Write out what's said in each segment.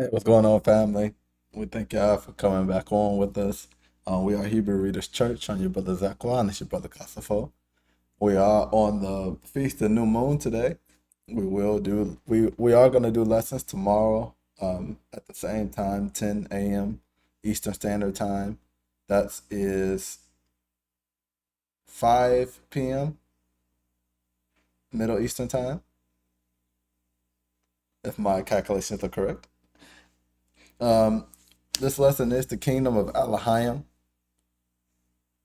Hey, what's going on, family? We thank y'all for coming back on with us. We are Hebrewreaders Church. I'm your brother Zakwan. It's your brother Kasafo. We are on the Feast of New Moon today. We are gonna do lessons tomorrow, at the same time, 10 a.m. Eastern Standard Time. That is 5 p.m. Middle Eastern Time, if my calculations are correct. Um, this lesson is the Kingdom of Alahayim.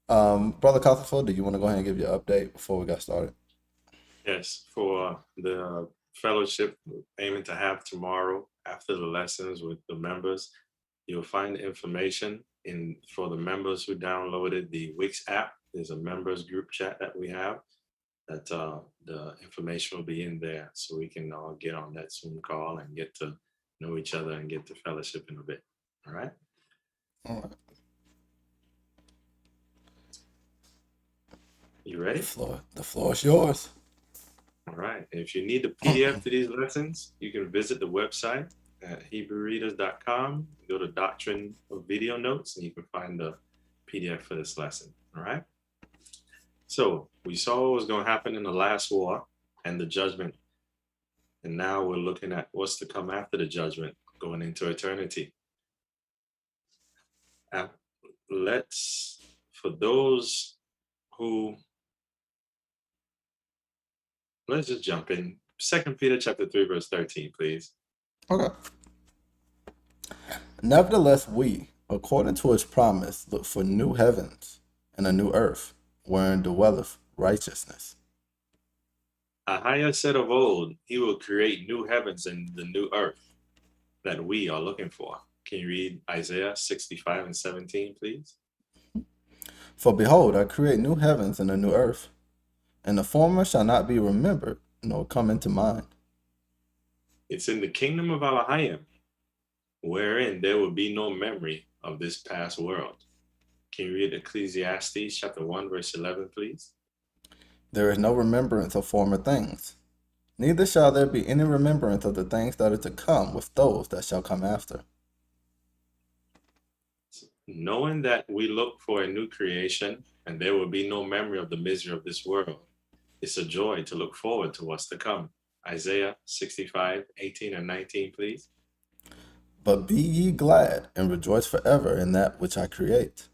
Brother Castlefield, do you want to go ahead and give your update before we got started? Yes, for the fellowship we're aiming to have tomorrow after the lessons with the members, you'll find information in for the members who downloaded the Wix app. There's a members group chat that we have that the information will be in there so we can all get on that Zoom call and get to know each other and get to fellowship in a bit. All right. All right. You The ready? floor is yours. All right. And if you need the PDF to these lessons, you can visit the website at Hebrewreaders.com. Go to Doctrine of Video Notes, and you can find the PDF for this lesson. All right. So we saw what was going to happen in the last war and the judgment. And now we're looking at what's to come after the judgment, going into eternity. And for those who, let's just jump in. 2 Peter chapter 3, verse 13, please. Okay. Nevertheless, we, according to his promise, look for new heavens and a new earth, wherein dwelleth righteousness. Ahaya said of old, he will create new heavens and the new earth that we are looking for. Can you read Isaiah 65 and 17, please? For behold, I create new heavens and a new earth, and the former shall not be remembered, nor come into mind. It's in the kingdom of Alahayim, wherein there will be no memory of this past world. Can you read Ecclesiastes chapter 1, verse 11, please? There is no remembrance of former things, neither shall there be any remembrance of the things that are to come with those that shall come after. Knowing that we look for a new creation and there will be no memory of the misery of this world, it's a joy to look forward to what's to come. Isaiah 65, 18 and 19, please. But be ye glad, and rejoice forever in that which I create.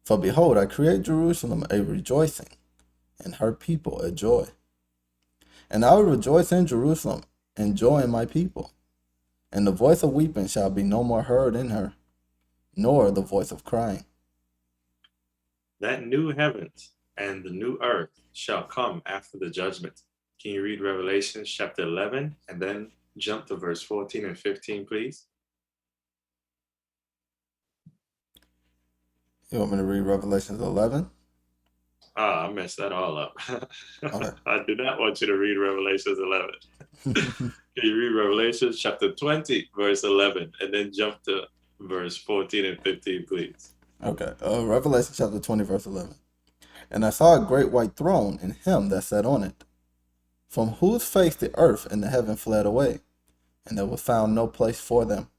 For behold, I create Jerusalem a rejoicing, and her people a joy. And I will rejoice in Jerusalem, and joy in my people. And the voice of weeping shall be no more heard in her, nor the voice of crying. That new heavens and the new earth shall come after the judgment. Can you read Revelation chapter 11 and then jump to verse 14 and 15, please? You want me to read Revelations 11? Ah, I messed that all up. Okay. I do not want you to read Revelations 11. Can you read Revelation chapter 20, verse 11, and then jump to verse 14 and 15, please? Okay. Revelation chapter 20, verse 11. And I saw a great white throne, and him that sat on it, from whose face the earth and the heaven fled away, and there was found no place for them.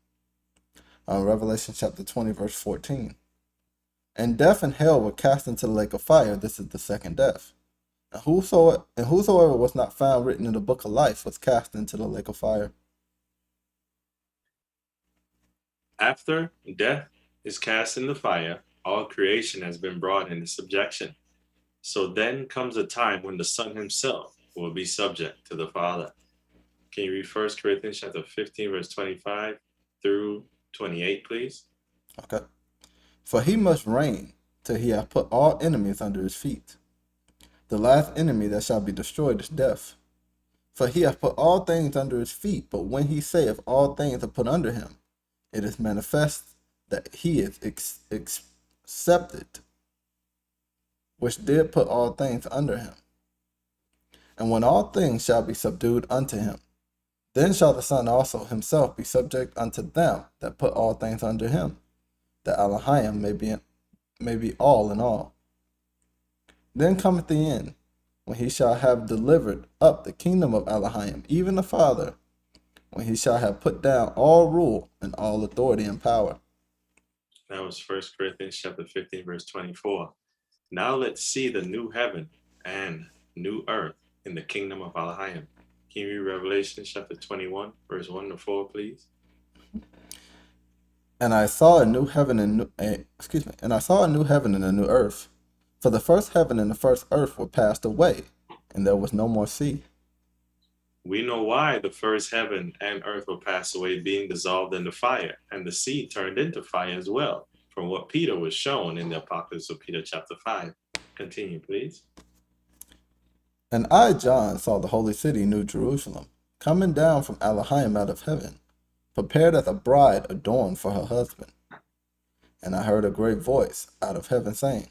Revelation chapter 20, verse 14. And death and hell were cast into the lake of fire. This is the second death. And whosoever was not found written in the book of life was cast into the lake of fire. After death is cast in the fire, all creation has been brought into subjection. So then comes a time when the Son himself will be subject to the Father. Can you read 1 Corinthians chapter 15, verse 25 through 28, please? Okay. For he must reign till he hath put all enemies under his feet. The last enemy that shall be destroyed is death. For he hath put all things under his feet, but when he saith all things are put under him, it is manifest that he is accepted, which did put all things under him. And when all things shall be subdued unto him, then shall the Son also himself be subject unto them that put all things under him, that Alahayim may be all in all. Then cometh the end, when he shall have delivered up the kingdom of Alahayim, even the Father, when he shall have put down all rule and all authority and power. That was 1 Corinthians chapter 15, verse 24. Now let's see the new heaven and new earth in the kingdom of Alahayim. Can you read Revelation chapter 21, verse 1 to 4, please? And I saw a new heaven and and I saw a new heaven and a new earth. For the first heaven and the first earth were passed away, and there was no more sea. We know why the first heaven and earth will pass away, being dissolved in the fire, and the sea turned into fire as well, from what Peter was shown in the Apocalypse of Peter chapter 5. Continue, please. And I, John, saw the holy city, New Jerusalem, coming down from Alahayim out of heaven, prepared as a bride adorned for her husband. And I heard a great voice out of heaven saying,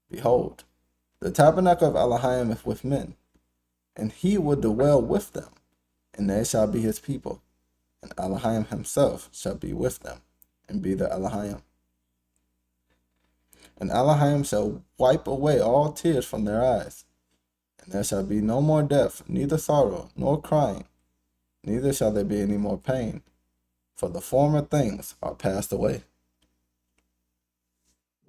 Behold, the tabernacle of Alahayim is with men, and he will dwell with them, and they shall be his people, and Alahayim himself shall be with them, and be their Alahayim. And Alahayim shall wipe away all tears from their eyes, and there shall be no more death, neither sorrow, nor crying, neither shall there be any more pain, for the former things are passed away.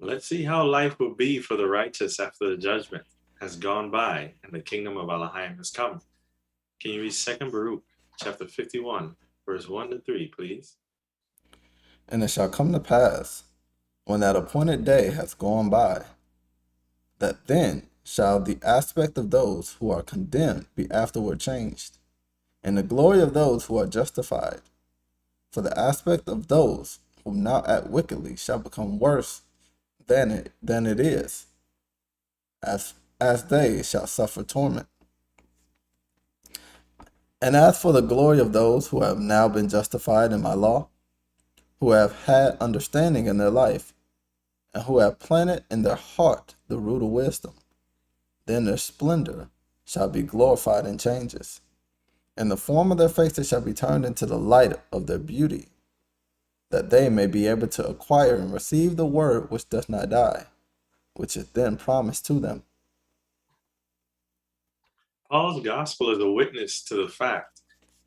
Let's see how life will be for the righteous after the judgment has gone by and the kingdom of Alahayim has come. Can you read 2 Baruch chapter 51, verse 1 to 3, please? And it shall come to pass, when that appointed day has gone by, that then shall the aspect of those who are condemned be afterward changed, and the glory of those who are justified. For the aspect of those who now act wickedly shall become worse than it is, as they shall suffer torment. And as for the glory of those who have now been justified in my law, who have had understanding in their life, and who have planted in their heart the root of wisdom, then their splendor shall be glorified in changes, and the form of their faces shall be turned into the light of their beauty, that they may be able to acquire and receive the word which does not die, which is then promised to them. Paul's gospel is a witness to the fact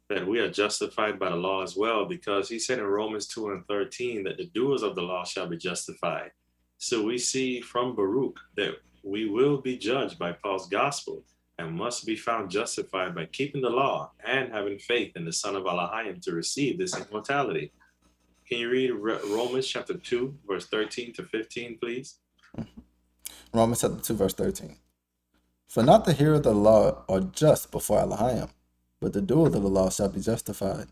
that we are justified by the law as well, because he said in Romans 2 and 13 that the doers of the law shall be justified. So we see from Baruch that we will be judged by Paul's gospel and must be found justified by keeping the law and having faith in the Son of Alahayim to receive this immortality. Can you read Romans chapter 2, verse 13 to 15, please? Romans chapter 2, verse 13. For not the hearers of the law are just before Alahayim, but the doers of the law shall be justified.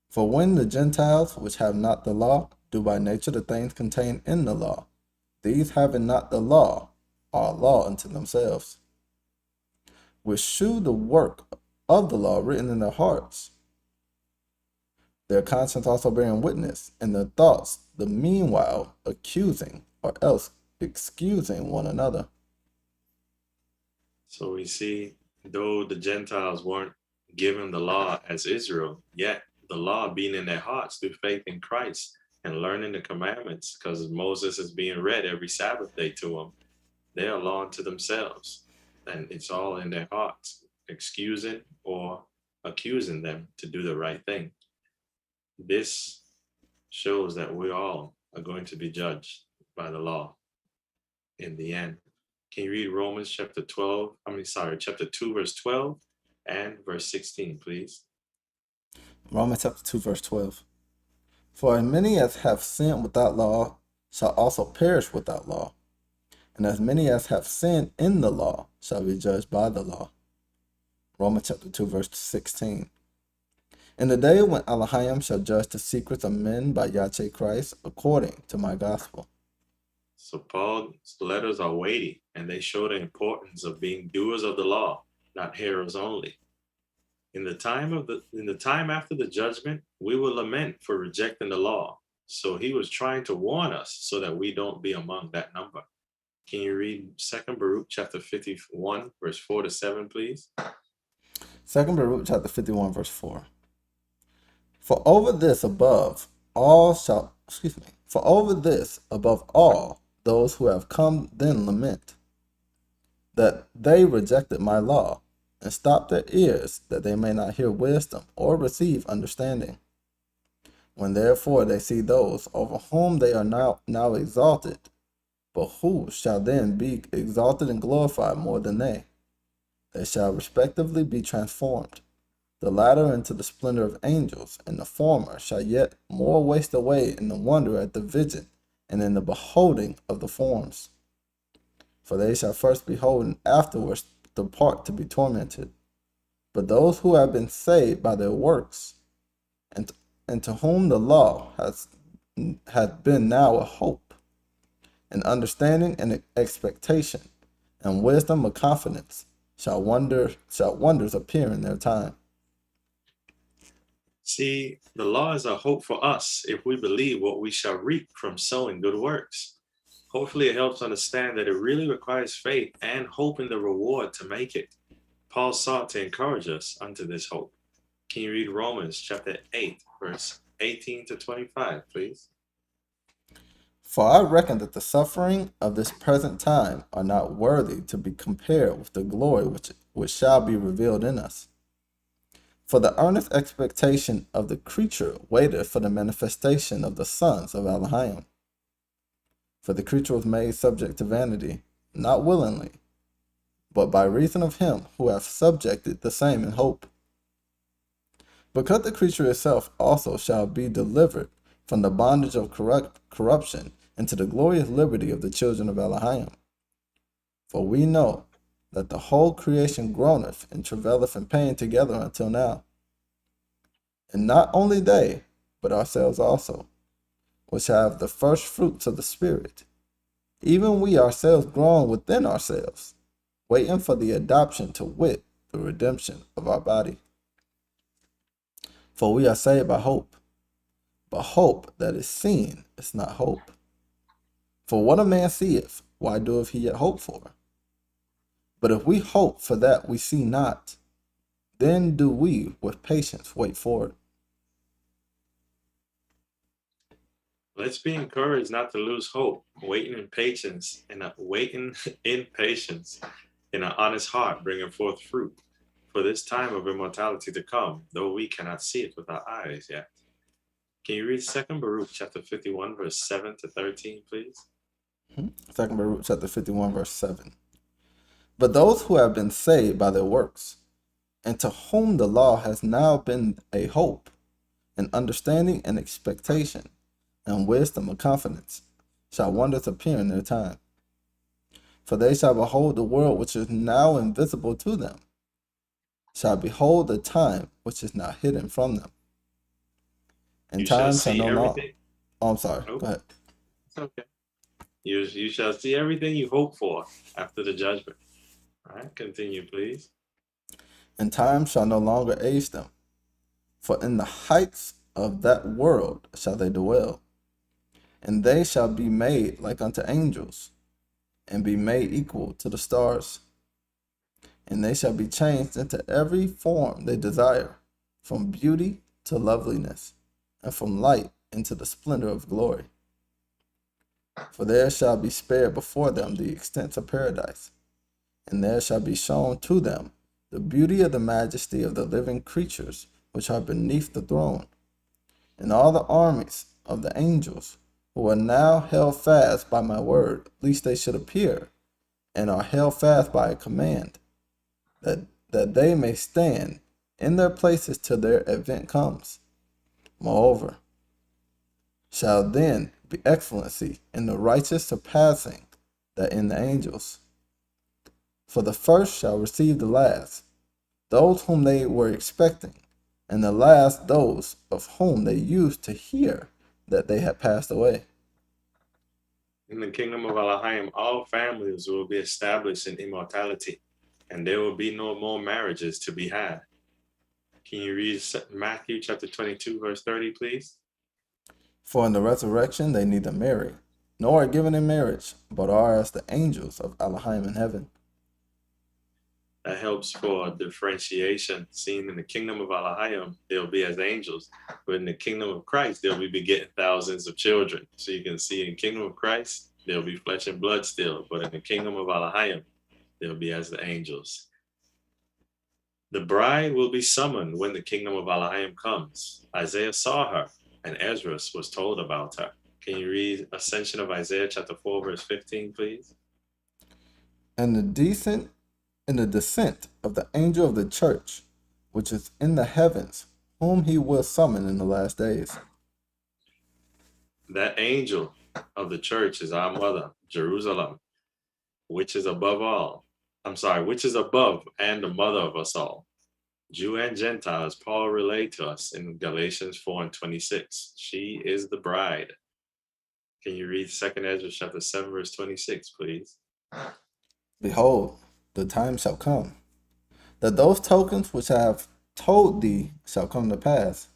For when the Gentiles, which have not the law, do by nature the things contained in the law, these having not the law are a law unto themselves, which shew the work of the law written in their hearts, their conscience also bearing witness, and their thoughts the meanwhile accusing or else excusing one another. So we see, though the Gentiles weren't given the law as Israel, yet the law being in their hearts through faith in Christ and learning the commandments, because Moses is being read every Sabbath day to them, they are law unto themselves. And it's all in their hearts, excusing or accusing them to do the right thing. This shows that we all are going to be judged by the law in the end. Can you read Romans chapter 2, verse 12 and verse 16, please? Romans chapter 2, verse 12. For as many as have sinned without law shall also perish without law, and as many as have sinned in the law shall be judged by the law. Romans chapter 2, verse 16. In the day when Alahayim shall judge the secrets of men by Yache Christ, according to my gospel. So Paul's letters are weighty, and they show the importance of being doers of the law, not hearers only. In the time after the judgment, we will lament for rejecting the law. So he was trying to warn us so that we don't be among that number. Can you read 2 Baruch chapter 51, verse 4 to 7, please? 2 Baruch chapter 51, verse 4. For over this above all, those who have come then lament, that they rejected my law, and stop their ears, that they may not hear wisdom or receive understanding. When therefore they see those over whom they are now exalted, but who shall then be exalted and glorified more than they shall respectively be transformed, the latter into the splendor of angels, and the former shall yet more waste away in the wonder at the vision and in the beholding of the forms. For they shall first behold and afterwards depart to be tormented. But those who have been saved by their works, and to whom the law hath been now a hope, and understanding and expectation, and wisdom a confidence, shall wonders appear in their time. See, the law is a hope for us if we believe what we shall reap from sowing good works. Hopefully, it helps understand that it really requires faith and hope in the reward to make it. Paul sought to encourage us unto this hope. Can you read Romans chapter 8, verse 18 to 25, please? For I reckon that the suffering of this present time are not worthy to be compared with the glory which shall be revealed in us. For the earnest expectation of the creature waiteth for the manifestation of the sons of Alahayim. For the creature was made subject to vanity, not willingly, but by reason of him who hath subjected the same in hope. Because the creature itself also shall be delivered from the bondage of corruption into the glorious liberty of the children of Alahayim. For we know that the whole creation groaneth and travaileth in pain together until now. And not only they, but ourselves also, which have the first fruits of the Spirit, even we ourselves groan within ourselves, waiting for the adoption, to wit, the redemption of our body. For we are saved by hope, but hope that is seen is not hope. For what a man seeth, why doeth he yet hope for? But if we hope for that we see not, then do we with patience wait for it. Let's be encouraged not to lose hope, waiting in patience, and waiting in patience in an honest heart, bringing forth fruit for this time of immortality to come, though we cannot see it with our eyes yet. Can you read 2nd Baruch chapter 51, verse 7 to 13, please? 2nd Baruch chapter 51, verse 7. But those who have been saved by their works, and to whom the law has now been a hope, and understanding and expectation, and wisdom and confidence, shall wonders appear in their time. For they shall behold the world which is now invisible to them, shall behold the time which is now hidden from them. And You shall time shall see no longer. everything. Oh, I'm sorry. Oh, Go ahead. it's okay. You shall see everything you hope for after the judgment. All right, continue, please. And time shall no longer age them, for in the heights of that world shall they dwell. And they shall be made like unto angels, and be made equal to the stars. And they shall be changed into every form they desire, from beauty to loveliness, and from light into the splendor of glory. For there shall be spared before them the extents of paradise, and there shall be shown to them the beauty of the majesty of the living creatures which are beneath the throne, and all the armies of the angels, who are now held fast by my word, lest they should appear, and are held fast by a command, that they may stand in their places till their event comes. Moreover, shall then be excellency in the righteous surpassing that in the angels. For the first shall receive the last, those whom they were expecting, and the last those of whom they used to hear that they had passed away. In the kingdom of Alahayim, all families will be established in immortality, and there will be no more marriages to be had. Can you read Matthew chapter 22, verse 30, please? For in the resurrection they neither marry, nor are given in marriage, but are as the angels of Alahayim in heaven. That helps for differentiation. Seen in the kingdom of Alahayim, they'll be as angels, but in the kingdom of Christ, they'll be begetting thousands of children. So you can see in the kingdom of Christ, they'll be flesh and blood still, but in the kingdom of Alahayim, they'll be as the angels. The bride will be summoned when the kingdom of Alahayim comes. Isaiah saw her, and Ezra was told about her. Can you read Ascension of Isaiah chapter 4, verse 15, please? And the descent of the angel of the church, which is in the heavens, whom he will summon in the last days. That angel of the church is our mother, Jerusalem, which is above all. Which is above and the mother of us all. Jew and Gentile, as Paul relayed to us in Galatians 4 and 26. She is the bride. Can you read 2nd Ezra chapter 7, verse 26, please? Behold, the time shall come, that those tokens which I have told thee shall come to pass,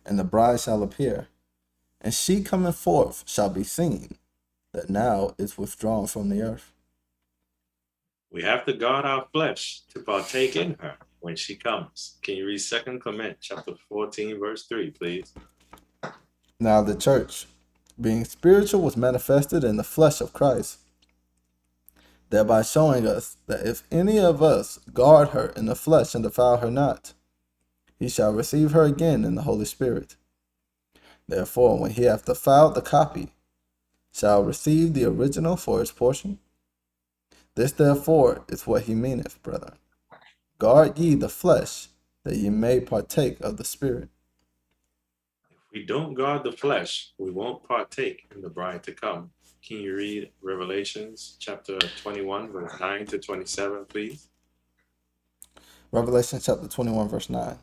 and the bride shall appear, and she coming forth shall be seen, that now is withdrawn from the earth. We have to guard our flesh to partake in her when she comes. Can you read 2nd Clement chapter 14, verse 3, please? Now the church, being spiritual, was manifested in the flesh of Christ, thereby showing us that if any of us guard her in the flesh and defile her not, he shall receive her again in the Holy Spirit. Therefore, when he hath defiled the copy, shall receive the original for his portion. This therefore is what he meaneth, brethren. Guard ye the flesh, that ye may partake of the Spirit. If we don't guard the flesh, we won't partake in the bride to come. Can you read Revelations chapter 21, verse 9 to 27, please? Revelation chapter 21, verse 9.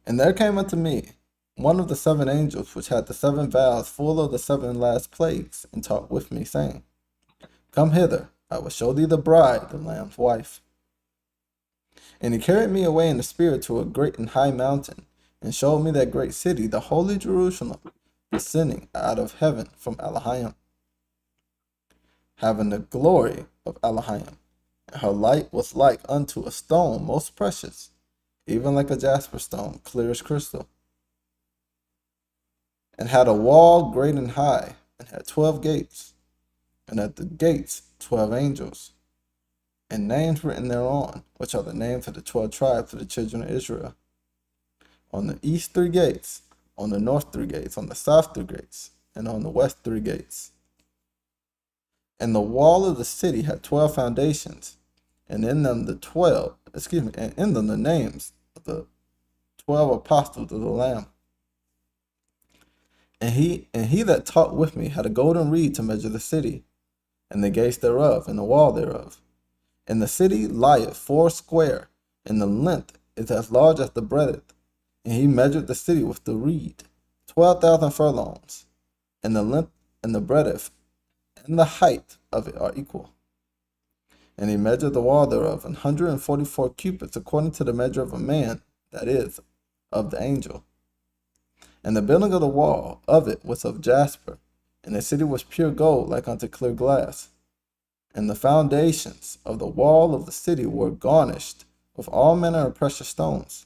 And there came unto me one of the 7 angels, which had the 7 vials full of the 7 last plagues, and talked with me, saying, Come hither, I will show thee the bride, the Lamb's wife. And he carried me away in the spirit to a great and high mountain, and showed me that great city, the holy Jerusalem, descending out of heaven from Alahayim, having the glory of Alahayim. And her light was like unto a stone most precious, even like a jasper stone, clear as crystal. And had a wall great and high, and had 12 gates, and at the gates 12 angels, and names written thereon, which are the names of the 12 tribes of the children of Israel. On the east 3 gates, on the north 3 gates, on the south 3 gates, and on the west 3 gates. And the wall of the city had 12 foundations, and in them and in them the names of the 12 apostles of the Lamb. And he that talked with me had a golden reed to measure the city, and the gates thereof, and the wall thereof. And the city lieth 4 square, and the length is as large as the breadth. And he measured the city with the reed, 12,000 furlongs, and the length and the breadth and the height of it are equal. And he measured the wall thereof 144 cubits, according to the measure of a man, that is, of the angel. And the building of the wall of it was of jasper, and the city was pure gold, like unto clear glass. And the foundations of the wall of the city were garnished with all manner of precious stones.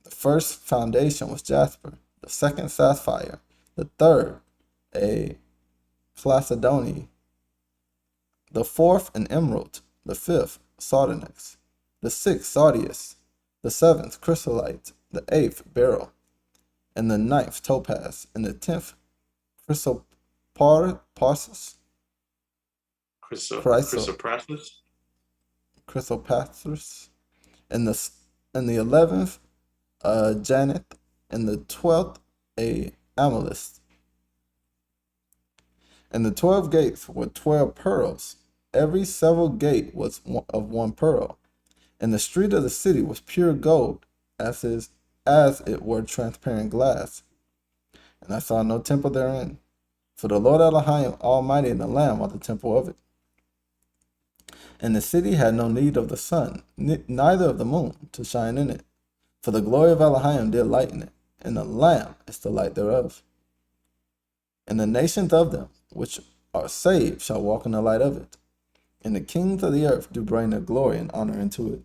The first foundation was jasper, the second sapphire, the third a chalcedony, the fourth an emerald, the fifth sardonyx, the sixth sardius, the seventh chrysolite, the eighth beryl, and the ninth topaz, and the 10th chrysoprasus, and the 11th Janeth, and the 12th a amethyst. And the 12 gates were 12 pearls. Every several gate was of 1 pearl. And the street of the city was pure gold, as it were transparent glass. And I saw no temple therein, for the Lord Alahayim Almighty and the Lamb are the temple of it. And the city had no need of the sun, neither of the moon, to shine in it, for the glory of Alahayim did lighten it, and the Lamb is the light thereof. And the nations of them which are saved shall walk in the light of it, and the kings of the earth do bring their glory and honor into it.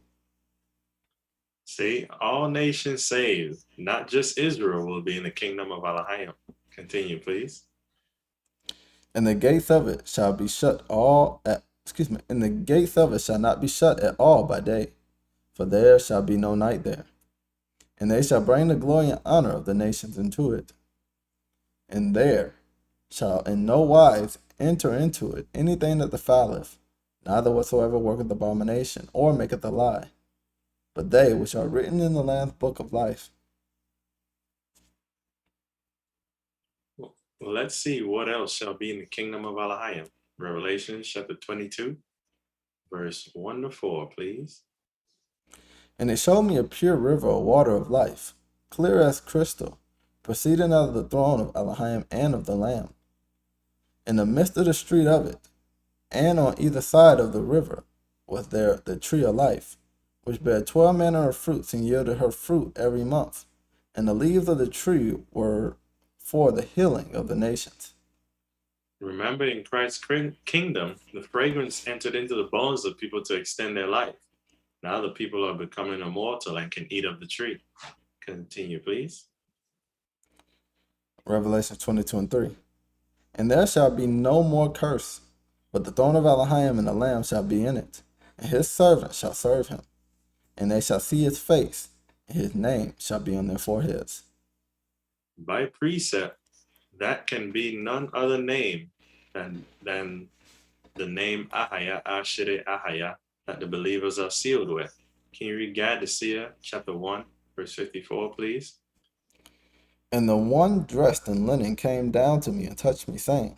See, all nations saved, not just Israel, will be in the kingdom of Alahayim. Continue, please. And the gates of it shall be shut and the gates of it shall not be shut at all by day, for there shall be no night there. And they shall bring the glory and honor of the nations into it. And there shall in no wise enter into it anything that defileth, neither whatsoever worketh abomination, or maketh a lie, but they which are written in the Lamb's book of life. Well, let's see what else shall be in the kingdom of Alahayim. Revelation chapter 22, verse 1 to 4, please. And it showed me a pure river of water of life, clear as crystal, proceeding out of the throne of Alahayim and of the Lamb. In the midst of the street of it, and on either side of the river, was there the tree of life, which bare 12 manner of fruits, and yielded her fruit every month. And the leaves of the tree were for the healing of the nations. Remember, in Christ's kingdom, the fragrance entered into the bones of people to extend their life. Now the people are becoming immortal and can eat of the tree. Continue, please. Revelation 22 and 3. And there shall be no more curse, but the throne of Alahayim and the Lamb shall be in it, and his servants shall serve him. And they shall see his face, and his name shall be on their foreheads. By precept, that can be none other name than the name Ahaya, Ashere Ahaya, that the believers are sealed with. Can you read Laodicea chapter 1, verse 54, please? And the one dressed in linen came down to me and touched me, saying,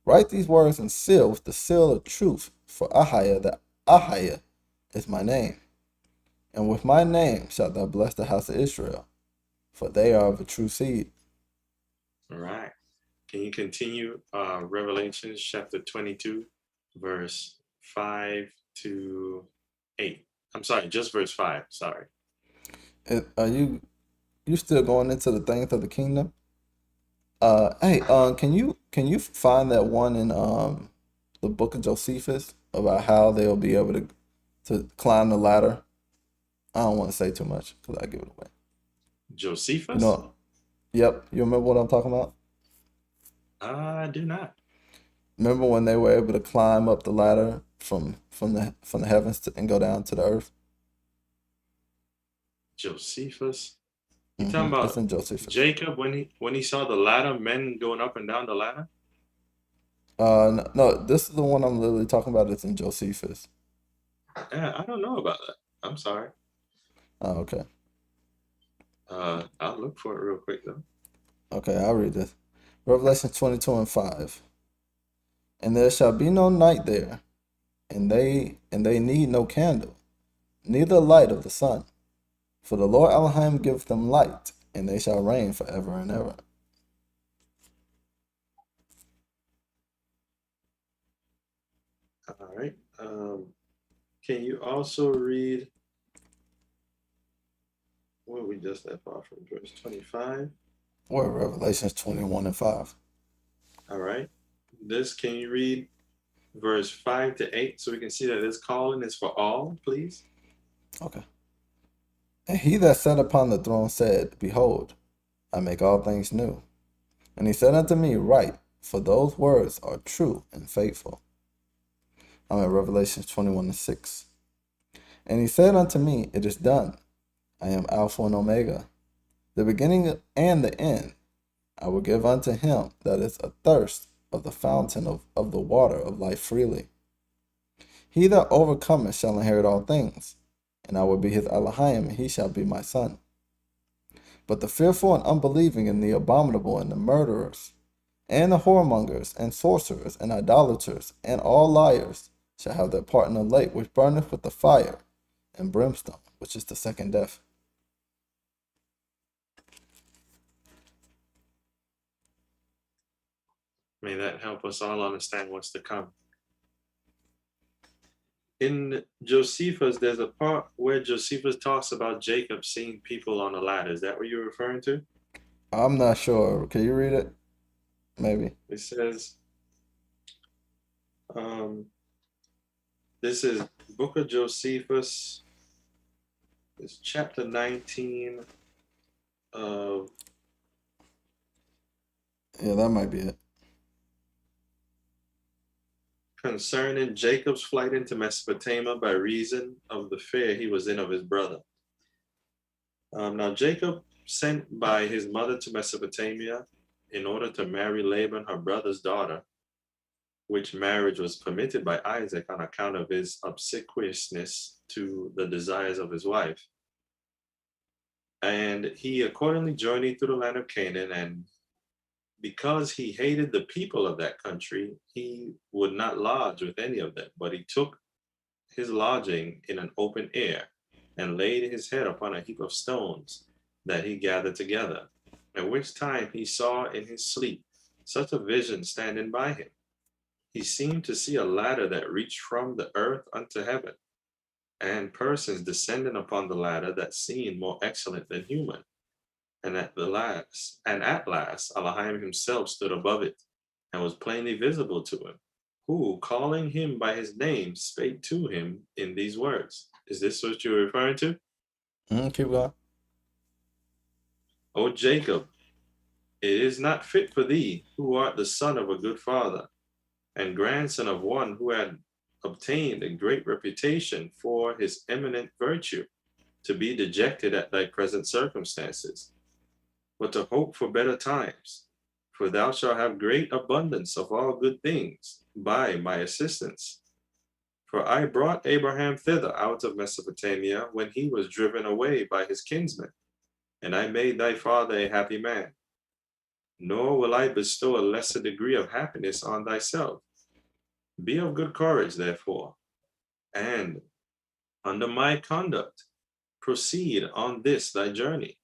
Write these words and seal with the seal of truth, for Ahaya, the Ahaya, is my name. And with my name shalt thou bless the house of Israel, for they are of a true seed. All right. Can you continue Revelation chapter 22, verse 5 to 8? I'm sorry, just verse 5. Sorry. Are you still going into the things of the kingdom? Can you find that one in the book of Josephus about how they'll be able to climb the ladder? I don't want to say too much because I give it away. Josephus? You know, yep. You remember what I'm talking about? I do not. Remember when they were able to climb up the ladder from the heavens and go down to the earth? Josephus? You talking It's about in Josephus. Jacob when he saw the ladder, men going up and down the ladder? No, this is the one I'm literally talking about. It's in Josephus. Yeah, I don't know about that. I'm sorry. Oh, okay. I'll look for it real quick though. Okay, I'll read this. Revelation 22 and 5. And there shall be no night there, and they need no candle, neither light of the sun. For the Lord Alahayim giveth them light, and they shall reign forever and ever. All right. Can you also read what we just left off from verse 25? Or Revelations 21 and 5. All right. Can you read verse 5 to 8 so we can see that this calling is for all, please? Okay. And he that sat upon the throne said, Behold, I make all things new. And he said unto me, Write, for those words are true and faithful. I'm at Revelation 21 and 6. And he said unto me, It is done. I am Alpha and Omega, the beginning and the end. I will give unto him that is athirst of the fountain of the water of life freely. He that overcometh shall inherit all things, and I will be his Alahayim, and he shall be my son. But the fearful and unbelieving, and the abominable, and the murderers, and the whoremongers, and sorcerers, and idolaters, and all liars shall have their part in the lake which burneth with the fire and brimstone, which is the second death. May that help us all understand what's to come. In Josephus, there's a part where Josephus talks about Jacob seeing people on a ladder. Is that what you're referring to? I'm not sure. Can you read it? Maybe. It says, this is Book of Josephus. It's chapter 19 of... Yeah, that might be it. concerning Jacob's flight into Mesopotamia by reason of the fear he was in of his brother. Now Jacob sent by his mother to Mesopotamia in order to marry Laban, her brother's daughter, which marriage was permitted by Isaac on account of his obsequiousness to the desires of his wife. And he accordingly journeyed through the land of Canaan, and because he hated the people of that country, he would not lodge with any of them, but he took his lodging in an open air and laid his head upon a heap of stones that he gathered together, at which time he saw in his sleep such a vision standing by him. He seemed to see a ladder that reached from the earth unto heaven, and persons descending upon the ladder that seemed more excellent than human. And at last, Alahayim himself stood above it, and was plainly visible to him, who, calling him by his name, spake to him in these words. Is this what you're referring to? Keep going. O Jacob, it is not fit for thee, who art the son of a good father, and grandson of one who had obtained a great reputation for his eminent virtue, to be dejected at thy present circumstances, but to hope for better times. For thou shalt have great abundance of all good things by my assistance. For I brought Abraham thither out of Mesopotamia when he was driven away by his kinsmen, and I made thy father a happy man. Nor will I bestow a lesser degree of happiness on thyself. Be of good courage, therefore, and under my conduct proceed on this thy journey.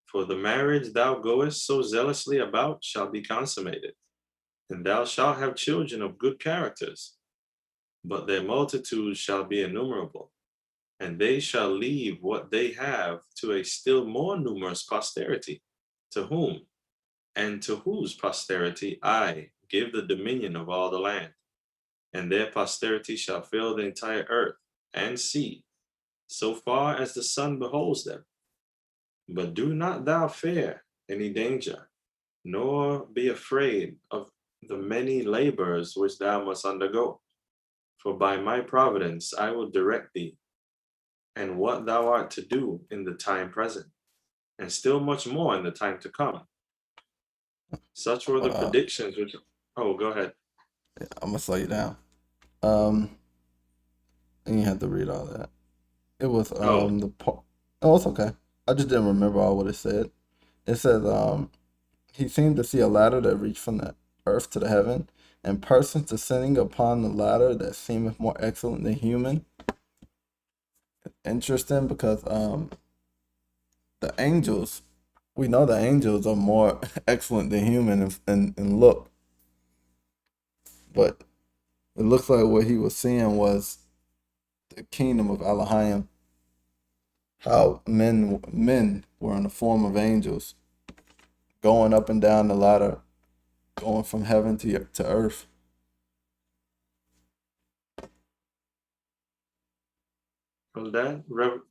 For the marriage thou goest so zealously about shall be consummated, and thou shalt have children of good characters, but their multitudes shall be innumerable, and they shall leave what they have to a still more numerous posterity, to whom and to whose posterity I give the dominion of all the land, and their posterity shall fill the entire earth and sea, so far as the sun beholds them. But do not thou fear any danger, nor be afraid of the many labors which thou must undergo. For by my providence I will direct thee, and what thou art to do in the time present, and still much more in the time to come. Such were the predictions which. Oh, go ahead. I'm gonna slow you down. And you had to read all that. It was the part. Oh, it's okay. I just didn't remember all what it said. It says he seemed to see a ladder that reached from the earth to the heaven, and persons descending upon the ladder that seemeth more excellent than human. Interesting because the angels, we know the angels are more excellent than human in look, but it looks like what he was seeing was the kingdom of Alahayim. How men were in the form of angels, going up and down the ladder, going from heaven to earth. Well, that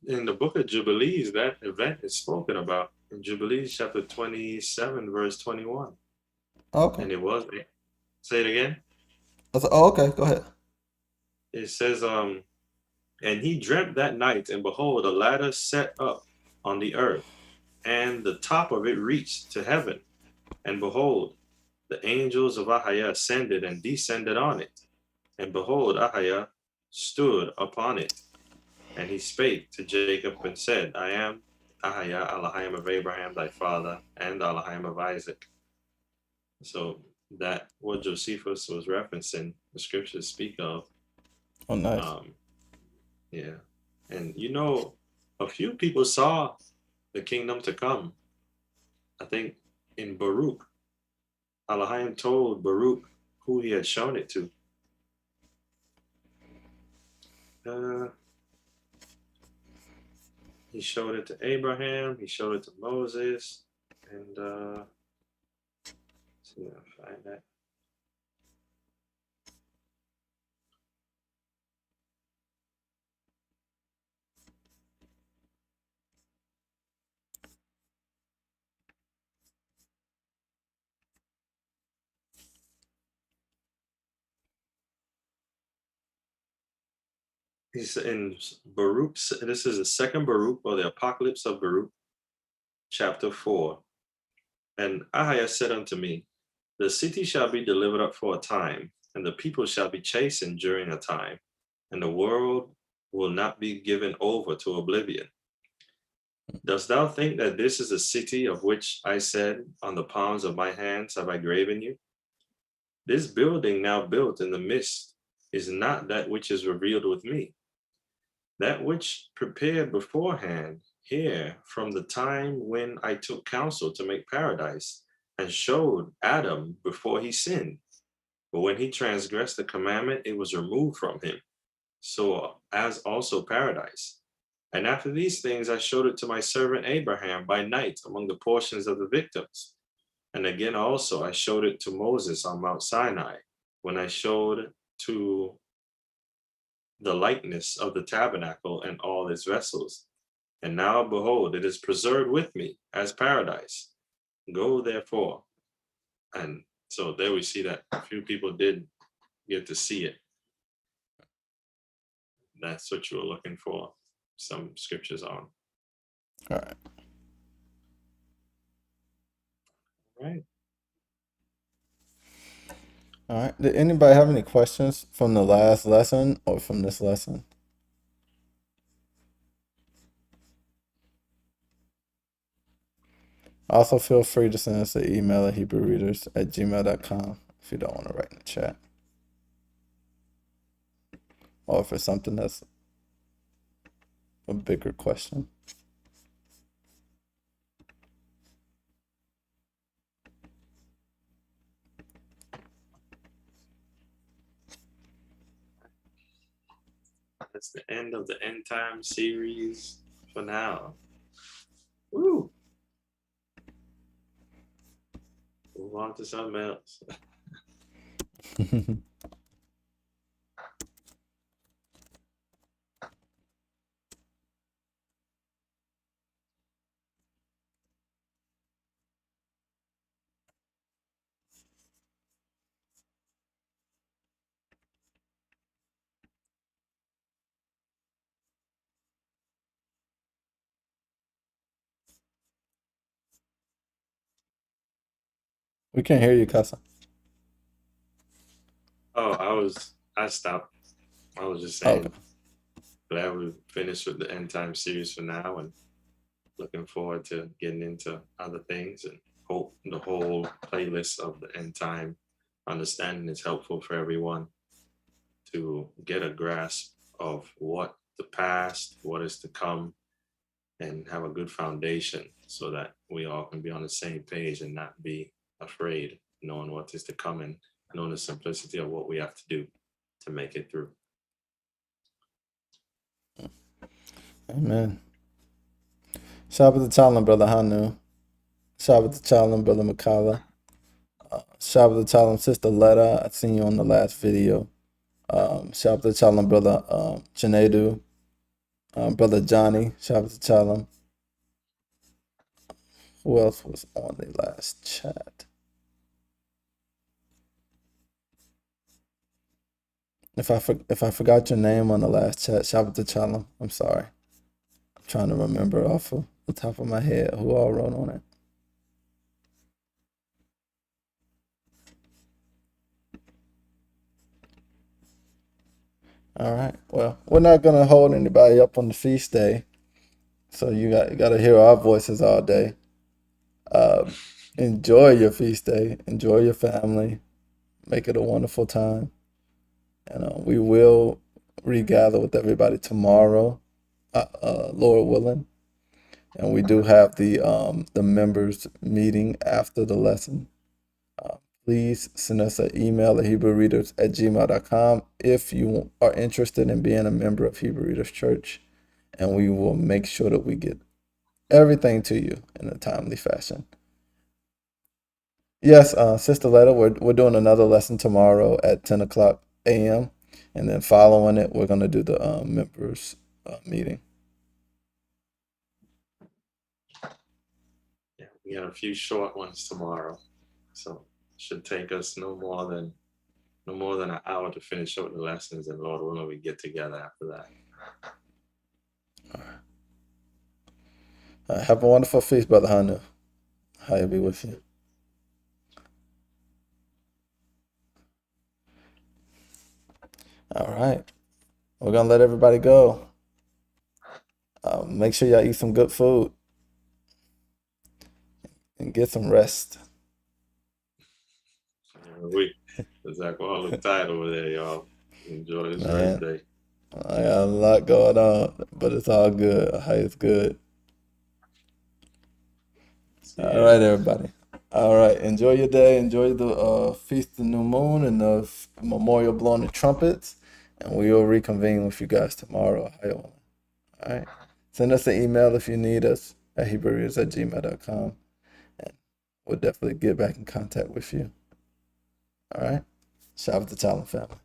in the book of Jubilees, that event is spoken about in Jubilees chapter 27, verse 21. Okay. And it was. Say it again. I said, oh, okay. Go ahead. It says, and he dreamt that night, and behold, a ladder set up on the earth, and the top of it reached to heaven. And behold, the angels of Ahaya ascended and descended on it. And behold, Ahaya stood upon it. And he spake to Jacob and said, I am Ahaya, Alahayim of Abraham, thy father, and Alahayim of Isaac. So that what Josephus was referencing, the scriptures speak of. Oh, nice. Yeah. And a few people saw the kingdom to come. I think in Baruch, Alahayim told Baruch who he had shown it to. He showed it to Abraham, he showed it to Moses, and see if I find that. He's in Baruch. This is the second Baruch, or the Apocalypse of Baruch, chapter 4. And Ahaya said unto me, the city shall be delivered up for a time, and the people shall be chastened during a time, and the world will not be given over to oblivion. Dost thou think that this is a city of which I said, on the palms of my hands have I graven you? This building now built in the midst is not that which is revealed with me. That which prepared beforehand here from the time when I took counsel to make paradise and showed Adam before he sinned. But when he transgressed the commandment, it was removed from him. So as also paradise. And after these things, I showed it to my servant Abraham by night among the portions of the victims. And again, also, I showed it to Moses on Mount Sinai, when I showed to the likeness of the tabernacle and all its vessels. And now, behold, it is preserved with me as paradise. Go therefore. And so there we see that a few people did get to see it. That's what you were looking for some scriptures on. All right. Right. All right. Did anybody have any questions from the last lesson or from this lesson? Also, feel free to send us an email at Hebrewreaders@gmail.com if you don't want to write in the chat. Or if it's something that's a bigger question. That's the end of the end time series for now. Woo! Move on to something else. We can't hear you, Casa. Oh, I stopped. I was just saying, Okay. glad we finished with the end time series for now, and looking forward to getting into other things, and hope the whole playlist of the end time understanding is helpful for everyone to get a grasp of what the past, what is to come, and have a good foundation so that we all can be on the same page and not be afraid, knowing what is to come and knowing the simplicity of what we have to do to make it through. Amen. Shabbat Shalom, Brother Hanu. Shabbat Shalom, Brother Makala. Shabbat Shalom, Sister Letta. I seen you on the last video. Shabbat Shalom, Brother Janedu. Brother Johnny. Shabbat Shalom. Who else was on the last chat? If I forgot your name on the last chat, Shabbat Shalom. I'm sorry. I'm trying to remember off of the top of my head who all wrote on it. All right. Well, we're not gonna hold anybody up on the feast day, so you got to hear our voices all day. Enjoy your feast day. Enjoy your family. Make it a wonderful time. And we will regather with everybody tomorrow, Lord willing. And we do have the members meeting after the lesson. Please send us an email at Hebrewreaders@gmail.com if you are interested in being a member of Hebrew Readers Church, and we will make sure that we get everything to you in a timely fashion. Yes, Sister Letta, we're doing another lesson tomorrow at 10 o'clock a.m. And then following it, we're going to do the members meeting. Yeah, we got a few short ones tomorrow, so it should take us no more than an hour to finish up the lessons, and Lord willing, we get together after that. Have a wonderful feast, Brother Hanu. How be with you. All right. We're going to let everybody go. Make sure y'all eat some good food and get some rest. There's alcoholic tide over there, y'all. Enjoy this Man, rest day. I got a lot going on, but it's all good. It's good. All right, everybody. All right. Enjoy your day. Enjoy the Feast of the New Moon and the memorial blowing the trumpets. And we will reconvene with you guys tomorrow. All right. Send us an email if you need us at Hebrewreaders@gmail.com. And we'll definitely get back in contact with you. All right. Shabbat Shalom, family.